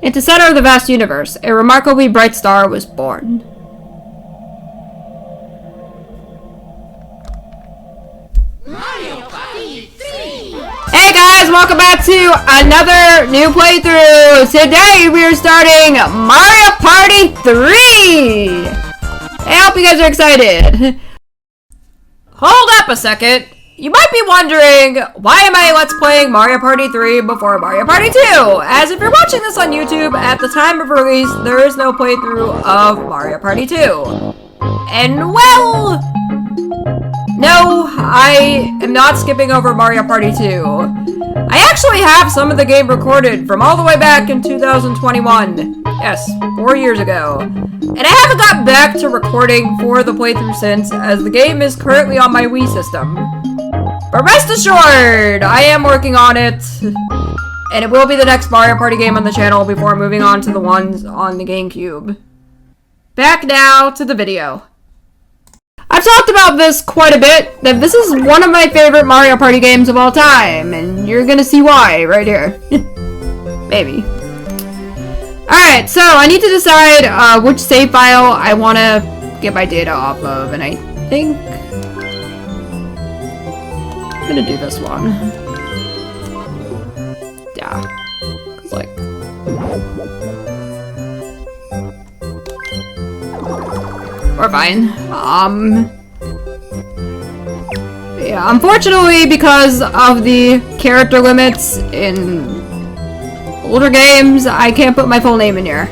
At the center of the vast universe, a remarkably bright star was born. Mario Party 3! Hey guys, welcome back to another new playthrough! Today we are starting Mario Party 3! I hope you guys are excited. Hold up a second. You might be wondering, why am I Let's Playing Mario Party 3 before Mario Party 2? As if you're watching this on YouTube, at the time of release, there is no playthrough of Mario Party 2. And well, no, I am not skipping over Mario Party 2. I actually have some of the game recorded from all the way back in 2021. Yes, 4 years ago. And I haven't got back to recording for the playthrough since, as the game is currently on my Wii system. But rest assured, I am working on it, and it will be the next Mario Party game on the channel before moving on to the ones on the GameCube. Back now to the video. I've talked about this quite a bit, that this is one of my favorite Mario Party games of all time, and you're gonna see why right here. Maybe. Alright, so I need to decide which save file I want to get my data off of, and I think I'm gonna do this one. Yeah. It's like... we're fine. Yeah, unfortunately, because of the character limits in older games, I can't put my full name in here.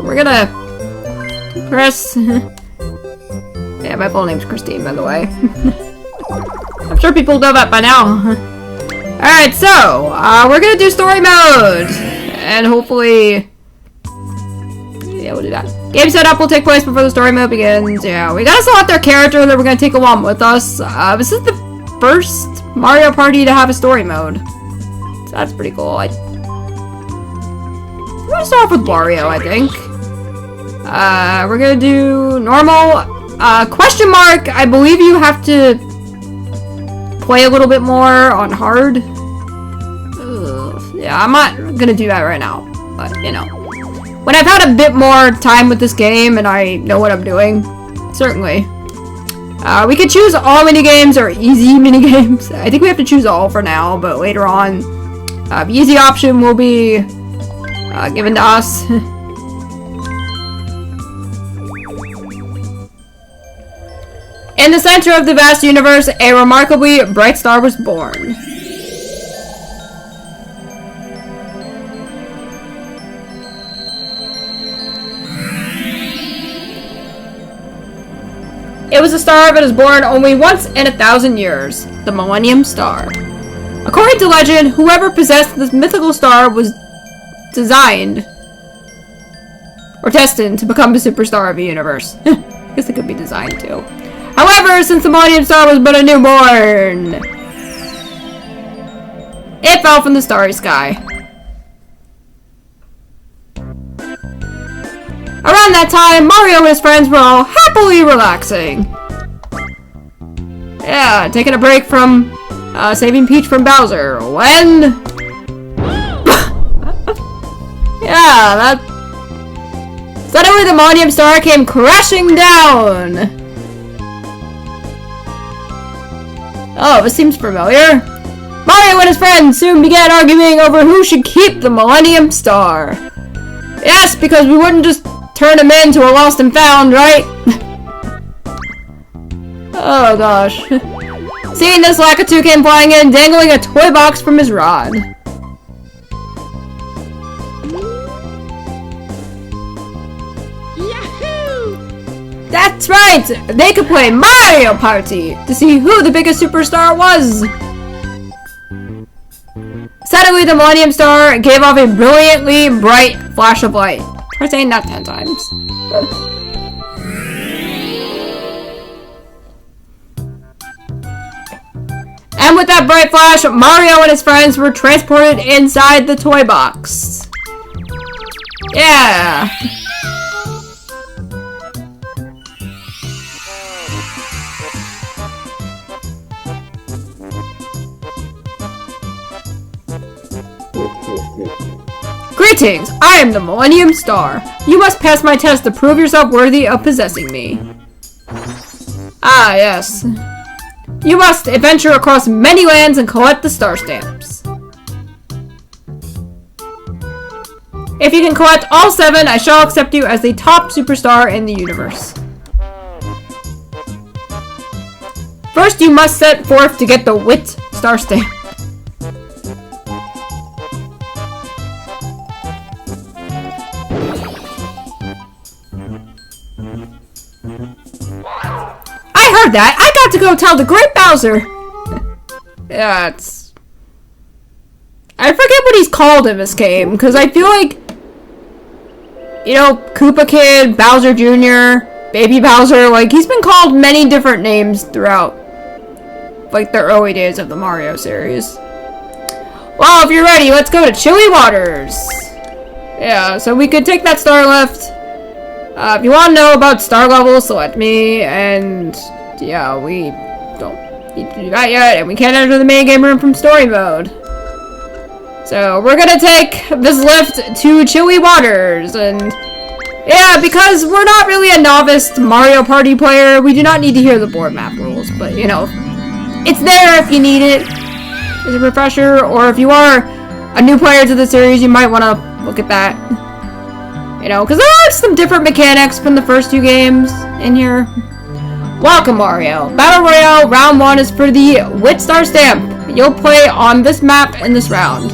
We're gonna... Chris... Yeah, my full name's Christine, by the way. I'm sure people know that by now. Alright, so, we're gonna do story mode! And hopefully... yeah, we'll do that. Game setup will take place before the story mode begins. Yeah, we gotta select our character that we're gonna take along with us. This is the first Mario Party to have a story mode. So that's pretty cool. I'm gonna start off with Wario, I think. We're gonna do normal. Question mark, I believe you have to play a little bit more on hard. Ugh. Yeah, I'm not gonna do that right now, but you know. When I've had a bit more time with this game and I know what I'm doing, certainly. We could choose all minigames or easy minigames. I think we have to choose all for now, but later on, the easy option will be given to us. In the center of the vast universe, a remarkably bright star was born. It was a star that is born only once in 1,000 years, the Millennium Star. According to legend, whoever possessed this mythical star was designed or destined to become the superstar of the universe. I guess it could be designed too. However, since the Millennium Star was but a newborn, it fell from the starry sky. Around that time, Mario and his friends were all happily relaxing. Yeah, taking a break from saving Peach from Bowser. When... yeah, that... suddenly the Millennium Star came crashing down. Oh, this seems familiar. Mario and his friends soon began arguing over who should keep the Millennium Star. Yes, because we wouldn't just turn him into a lost and found, right? Oh gosh. Seeing this, Lakitu came flying in, dangling a toy box from his rod. That's right! They could play Mario Party to see who the biggest superstar was! Suddenly, the Millennium Star gave off a brilliantly bright flash of light. Try saying that 10 times. And with that bright flash, Mario and his friends were transported inside the toy box. Yeah! Greetings! I am the Millennium Star. You must pass my test to prove yourself worthy of possessing me. Ah, yes. You must adventure across many lands and collect the star stamps. If you can collect all 7, I shall accept you as the top superstar in the universe. First, you must set forth to get the Wit Star Stamp. I heard that! I got to go tell the Great Bowser! Yeah, it's... I forget what he's called in this game, because I feel like... You know, Koopa Kid, Bowser Jr., Baby Bowser, like, he's been called many different names throughout, like, the early days of the Mario series. Well, if you're ready, let's go to Chilly Waters! Yeah, so we could take that star lift. If you want to know about star levels, select me, and yeah, we don't need to do that yet, and we can't enter the main game room from story mode. So, we're gonna take this lift to Chilly Waters, and yeah, because we're not really a novice Mario Party player, we do not need to hear the board map rules, but you know, it's there if you need it as a refresher, or if you are a new player to the series, you might want to look at that. You know, because there are some different mechanics from the first 2 games in here. Welcome, Mario. Battle Royale Round 1 is for the Wit Star Stamp. You'll play on this map in this round.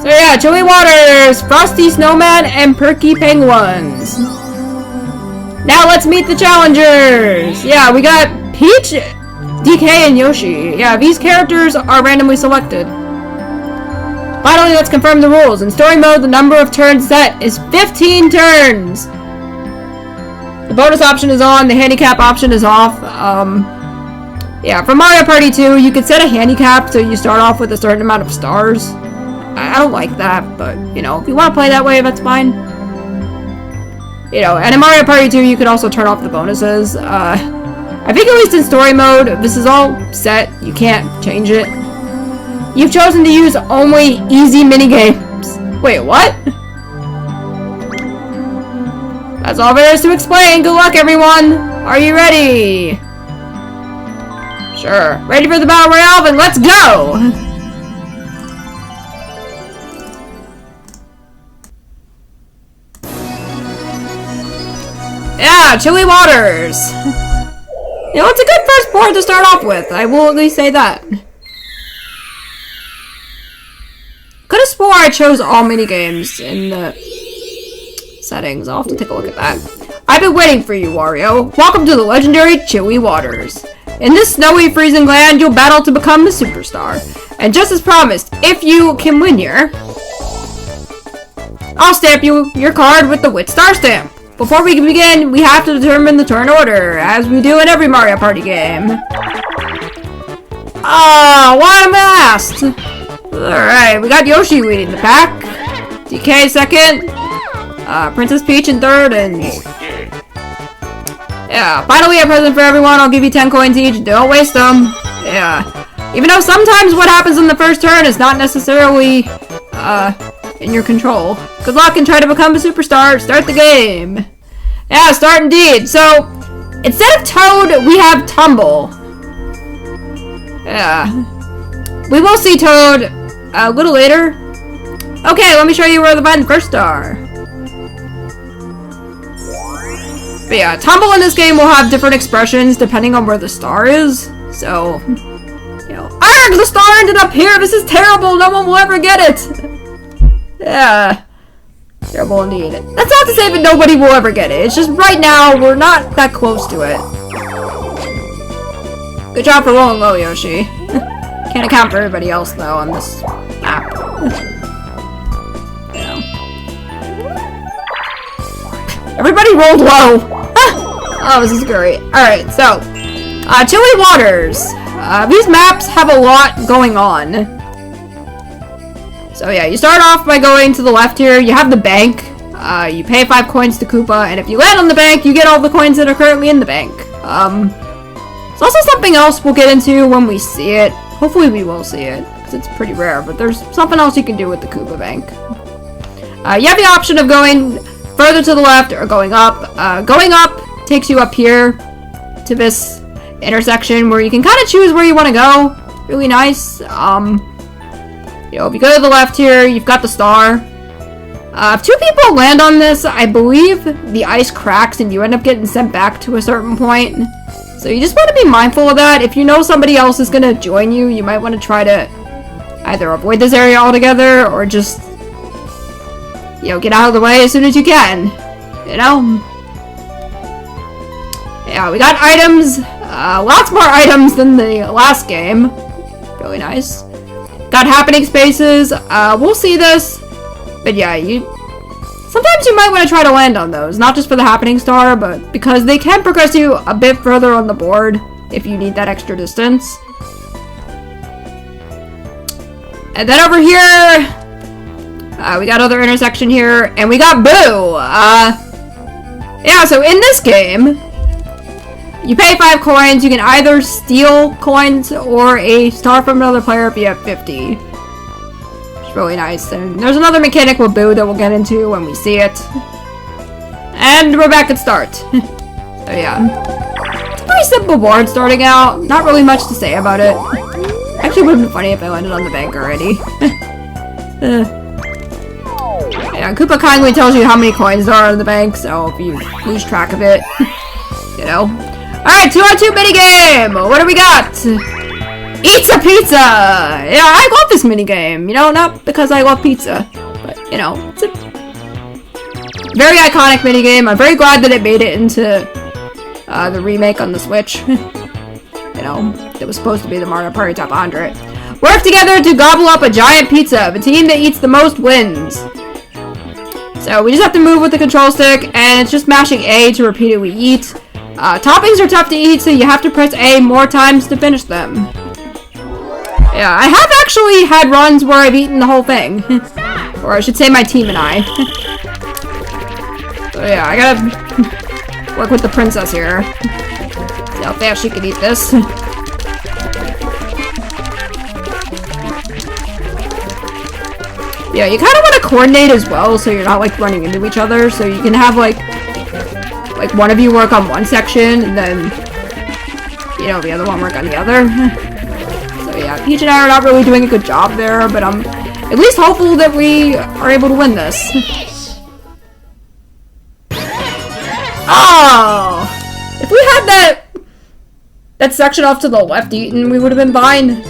So yeah, Chilly Waters, Frosty Snowman, and Perky Penguins. Now let's meet the challengers. Yeah, we got Peach, DK, and Yoshi. Yeah, these characters are randomly selected. Finally, let's confirm the rules. In story mode, the number of turns set is 15 turns! The bonus option is on, the handicap option is off. Yeah, for Mario Party 2, you could set a handicap so you start off with a certain amount of stars. I don't like that, but, you know, if you want to play that way, that's fine. You know, and in Mario Party 2, you could also turn off the bonuses. I think at least in story mode, this is all set. You can't change it. You've chosen to use only easy minigames. Wait, what? That's all there is to explain. Good luck, everyone. Are you ready? Sure. Ready for the Battle Royale? Then let's go! Yeah, Chilly Waters. You know, it's a good first board to start off with. I will at least say that. Could have swore I chose all minigames in the settings. I'll have to take a look at that. I've been waiting for you, Wario. Welcome to the legendary Chilly Waters. In this snowy, freezing land, you'll battle to become a superstar. And just as promised, if you can win here, I'll stamp you your card with the Wit Star Stamp. Before we can begin, we have to determine the turn order, as we do in every Mario Party game. Oh, what a mess! Alright, we got Yoshi leading the pack. DK second. Princess Peach in third, and... yeah, finally a present for everyone. I'll give you 10 coins each. Don't waste them. Yeah. Even though sometimes what happens in the first turn is not necessarily, in your control. Good luck and try to become a superstar. Start the game. Yeah, start indeed. So, instead of Toad, we have Tumble. Yeah. We will see Toad a little later. Okay, let me show you where to find the first star. But yeah, Tumble in this game will have different expressions depending on where the star is. So, you know, argh, the star ended up here. This is terrible. No one will ever get it. Yeah. Terrible indeed. That's not to say that nobody will ever get it. It's just right now, we're not that close to it. Good job for rolling low, Yoshi. Can't account for everybody else, though, on this map. You know. Everybody rolled low! Oh, this is great. Alright, so, Chilly Waters. These maps have a lot going on. So yeah, you start off by going to the left here. You have the bank. You pay 5 coins to Koopa, and if you land on the bank, you get all the coins that are currently in the bank. There's also something else we'll get into when we see it. Hopefully we will see it, because it's pretty rare, but there's something else you can do with the Koopa Bank. You have the option of going further to the left or going up. Going up takes you up here to this intersection where you can kind of choose where you want to go. Really nice. You know, if you go to the left here, you've got the star. If 2 people land on this, I believe the ice cracks and you end up getting sent back to a certain point. So you just want to be mindful of that. If you know somebody else is going to join you, you might want to try to either avoid this area altogether or just, you know, get out of the way as soon as you can. You know? Yeah, we got items. Lots more items than the last game. Really nice. Got happening spaces. We'll see this. But yeah, sometimes you might want to try to land on those. Not just for the happening star, but because they can progress you a bit further on the board if you need that extra distance. And then over here, we got another intersection here, and we got Boo! Yeah, so in this game, you pay 5 coins, you can either steal coins or a star from another player if you have 50. It's really nice. And there's another mechanic with Boo that we'll get into when we see it. And we're back at start. So yeah. It's a pretty simple board starting out. Not really much to say about it. Actually, it would have been funny if I landed on the bank already. Yeah, Koopa kindly tells you how many coins there are in the bank, so if you lose track of it, you know. Alright, 2-on-2 minigame! What do we got? Eats a pizza! Yeah, I love this minigame. You know, not because I love pizza, but, you know, it's a very iconic minigame. I'm very glad that it made it into the remake on the Switch. You know, it was supposed to be the Mario Party Top 100. Work together to gobble up a giant pizza. The team that eats the most wins. So we just have to move with the control stick, and it's just mashing A to repeatedly eat. Toppings are tough to eat, so you have to press A more times to finish them. Yeah, I have actually had runs where I've eaten the whole thing. Or I should say my team and I. So yeah, I gotta work with the princess here. See how fast she can eat this. Yeah, you kind of want to coordinate as well, so you're not, like, running into each other, so you can have, like, one of you work on one section, and then, you know, the other one work on the other. So, yeah, Peach and I are not really doing a good job there, but I'm at least hopeful that we are able to win this. Oh! If we had that section off to the left eaten, we would have been fine.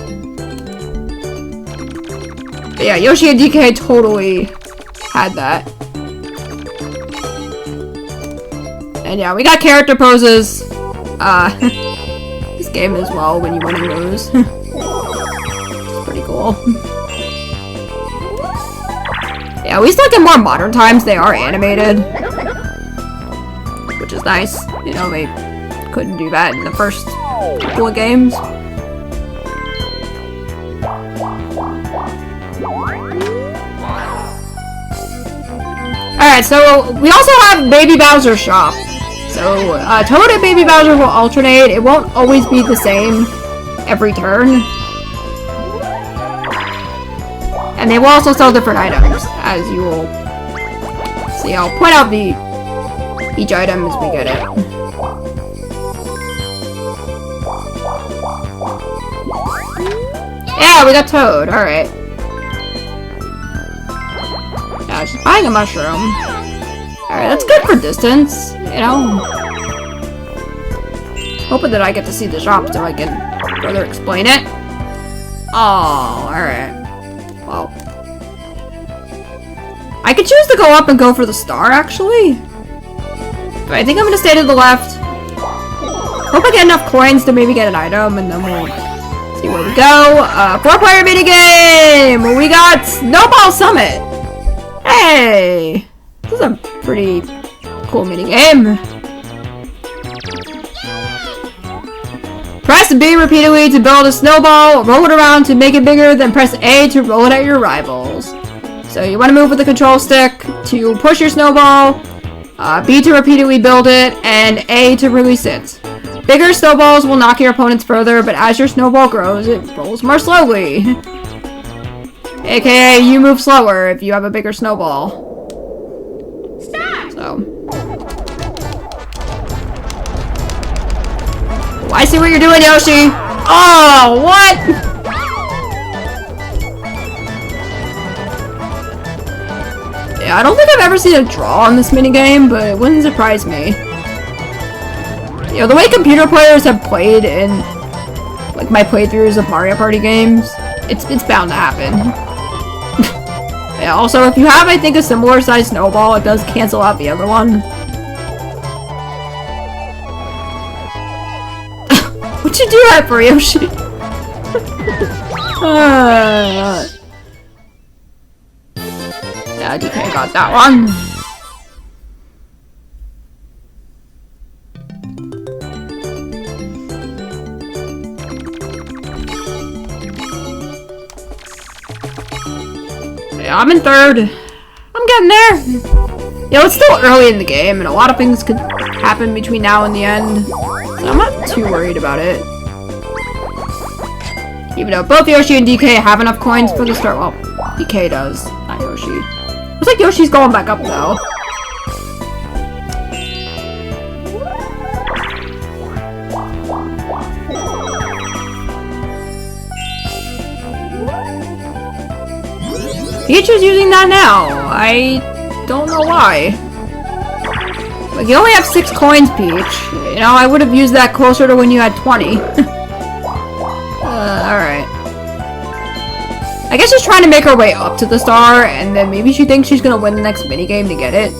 But yeah, Yoshi and DK totally had that. And yeah, we got character poses. This game as well when you win and lose. It's pretty cool. Yeah, we still get more modern times. They are animated. Which is nice. You know, they couldn't do that in the first couple of games. Alright, so we also have Baby Bowser's shop. So, Toad and Baby Bowser will alternate. It won't always be the same every turn. And they will also sell different items, as you will see. I'll point out each item as we get it. Yeah, we got Toad. Alright. Yeah, she's buying a mushroom. Alright, that's good for distance, you know. Hoping that I get to see the shop so I can further explain it. Oh, alright. Well. I could choose to go up and go for the star, actually. But I think I'm gonna stay to the left. Hope I get enough coins to maybe get an item, and then we'll see where we go. 4-player minigame! We got Snowball Summit! Hey! This is a pretty cool minigame. Press B repeatedly to build a snowball, roll it around to make it bigger, then press A to roll it at your rivals. So you want to move with the control stick to push your snowball, B to repeatedly build it, and A to release it. Bigger snowballs will knock your opponents further, but as your snowball grows, it rolls more slowly. AKA, you move slower if you have a bigger snowball. Stop. So. Oh, I see what you're doing, Yoshi! Oh, what? Yeah, I don't think I've ever seen a draw on this minigame, but it wouldn't surprise me. You know, the way computer players have played in, like, my playthroughs of Mario Party games, it's bound to happen. Yeah, also, if you have, I think, a similar sized snowball, it does cancel out the other one. What'd you do that for, Yoshi? Yeah, DK got that one. Yeah, I'm in third. I'm getting there. You know, it's still early in the game, and a lot of things could happen between now and the end. So I'm not too worried about it. Even though both Yoshi and DK have enough coins for the start. Well, DK does, not Yoshi. Looks like Yoshi's going back up, though. Peach is using that now. I don't know why. Like, you only have 6 coins, Peach. You know, I would have used that closer to when you had 20. Alright. I guess she's trying to make her way up to the star, and then maybe she thinks she's gonna win the next minigame to get it.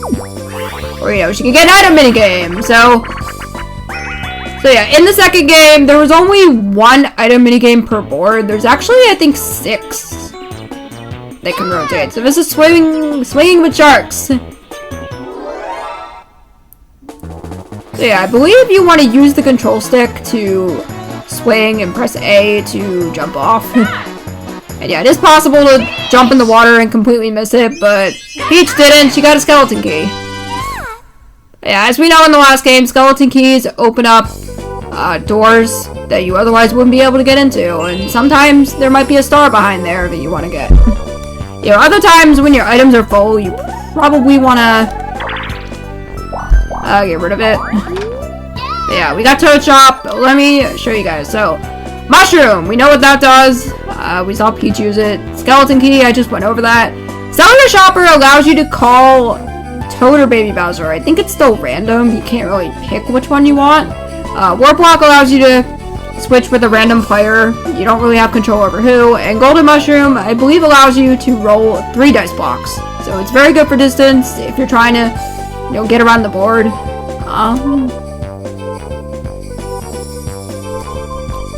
Or, you know, she can get an item minigame, so yeah, in the second game, there was only 1 item minigame per board. There's actually, I think, 6 that can rotate. So this is swinging with sharks. So yeah, I believe you want to use the control stick to swing and press A to jump off. And yeah, it is possible to jump in the water and completely miss it, but Peach didn't. She got a skeleton key. Yeah, as we know in the last game, skeleton keys open up doors that you otherwise wouldn't be able to get into, and sometimes there might be a star behind there that you want to get. You know, other times when your items are full, you probably want to get rid of it. But yeah, we got Toad Shop. Let me show you guys. So, Mushroom, we know what that does. We saw Peach use it. Skeleton Key, I just went over that. Cellular Shopper allows you to call Toad or Baby Bowser. I think it's still random. You can't really pick which one you want. Warp Block allows you to switch with a random player. You don't really have control over who. And Golden Mushroom, I believe, allows you to roll 3 dice blocks. So it's very good for distance if you're trying to, you know, get around the board.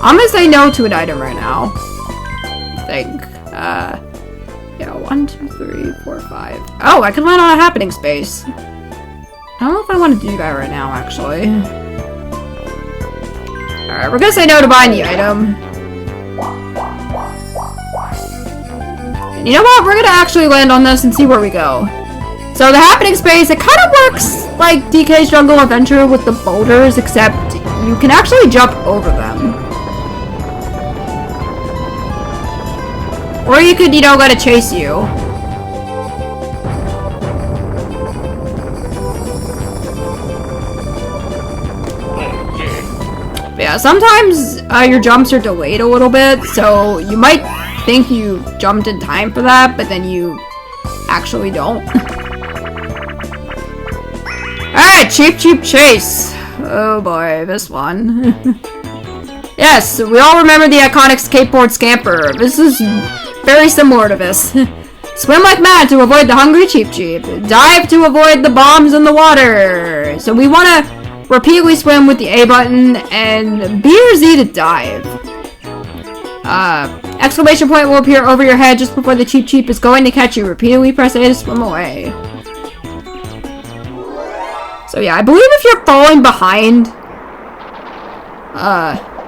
I'm gonna say no to an item right now. I think. Yeah, 1, 2, 3, 4, 5. Oh, I can land on a happening space. I don't know if I want to do that right now, actually. Alright, we're gonna say no to buying the item. And you know what? We're gonna actually land on this and see where we go. So the happening space, it kind of works like DK's Jungle Adventure with the boulders, except you can actually jump over them. Or you could, you know, let it chase you. Yeah, sometimes your jumps are delayed a little bit, so you might think you jumped in time for that, but then you actually don't. Alright, Cheep Cheep Chase. Oh boy, this one. Yes, we all remember the iconic skateboard scamper. This is very similar to this. Swim like mad to avoid the hungry Cheep Cheep. Dive to avoid the bombs in the water. So we want to repeatedly swim with the A button and B or Z to dive. Exclamation point will appear over your head just before the Cheep Cheep is going to catch you. Repeatedly press A to swim away. So yeah, I believe if you're falling behind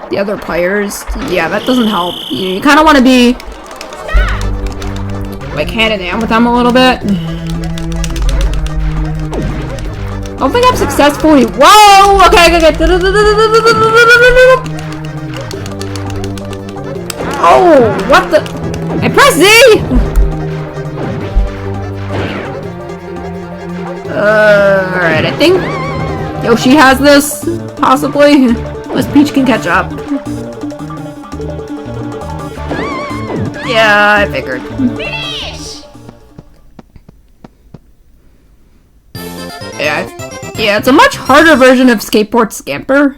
the other players, yeah, that doesn't help. You kind of want to be like hand in hand with them a little bit. I don't think I'm successfully. Whoa! Okay. Oh, what the? I pressed Z! Alright, I think Yoshi has this, possibly. Unless Peach can catch up. Yeah, I figured. Finish! Yeah, it's a much harder version of Skateboard Scamper.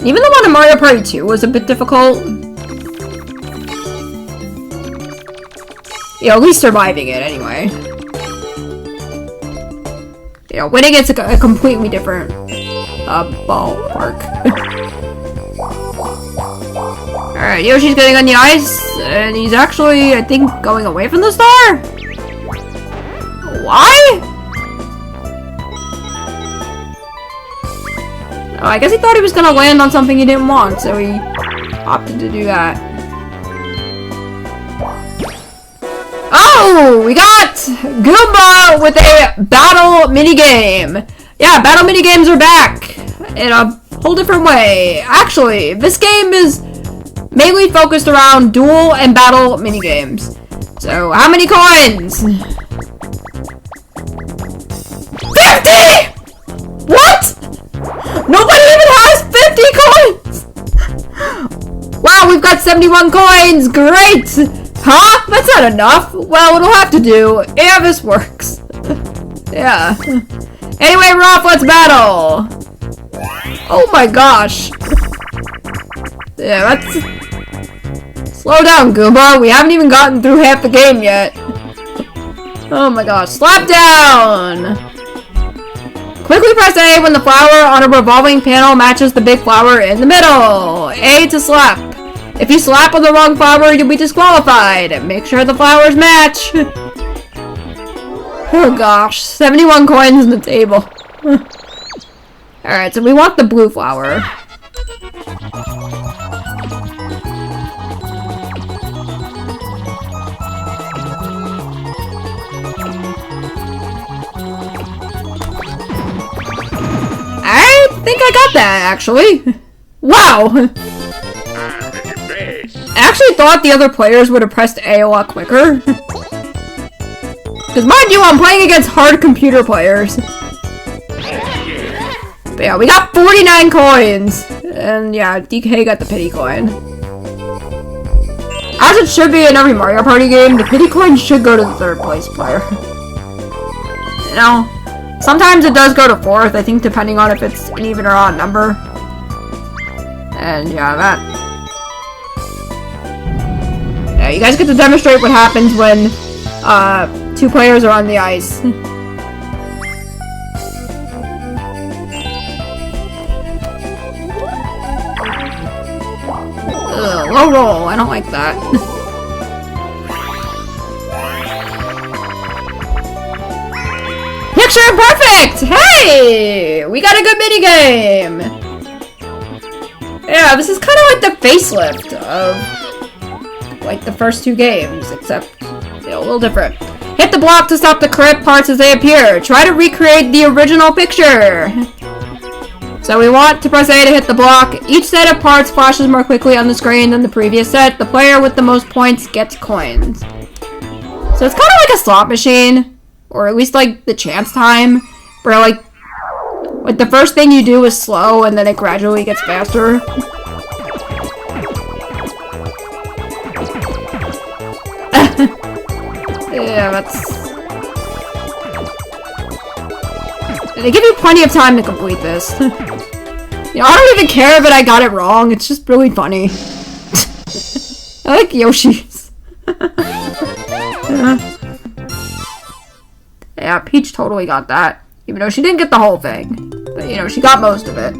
Even the one in Mario Party 2 was a bit difficult. Yeah, at least surviving it anyway. You know, winning it's a completely different ballpark. Alright, Yoshi's getting on the ice, and he's actually, I think, going away from the star? Why? Oh, I guess he thought he was gonna land on something he didn't want, so he opted to do that. Oh! We got Goomba with a battle minigame! Yeah, battle minigames are back! In a whole different way. Actually, this game is mainly focused around duel and battle minigames. So, how many coins? 50! What? Nobody even has 50 coins! Wow, we've got 71 coins! Great! Huh? That's not enough. Well, it'll have to do. Yeah, this works. Yeah. Anyway, Ruff, let's battle! Oh my gosh. Yeah, that's... Slow down, Goomba. We haven't even gotten through half the game yet. Oh my gosh. Slap down! Quickly press A when the flower on a revolving panel matches the big flower in the middle. A to slap. If you slap on the wrong flower, you'll be disqualified. Make sure the flowers match. Oh gosh. 71 coins in the table. Alright, so we want the blue flower. I think I got that, actually. Wow! I actually thought the other players would have pressed A a lot quicker. Because mind you, I'm playing against hard computer players. But yeah, we got 49 coins! And yeah, DK got the pity coin. As it should be in every Mario Party game, the pity coin should go to the third place player. You know? Sometimes it does go to fourth, I think, depending on if it's an even or odd number. And yeah, that... Yeah, you guys get to demonstrate what happens when, two players are on the ice. Ugh, low roll, I don't like that. Picture perfect! Hey! We got a good minigame! Yeah, this is kind of like the facelift of, like, the first two games, except, you know, a little different. Hit the block to stop the correct parts as they appear. Try to recreate the original picture! So we want to press A to hit the block. Each set of parts flashes more quickly on the screen than the previous set. The player with the most points gets coins. So it's kind of like a slot machine. Or at least, like, the chance time, where, like, the first thing you do is slow, and then it gradually gets faster. Yeah, that's... They give you plenty of time to complete this. You know, I don't even care that I got it wrong, it's just really funny. I like Yoshi's. Yeah. Yeah, Peach totally got that. Even though she didn't get the whole thing. But, you know, she got most of it.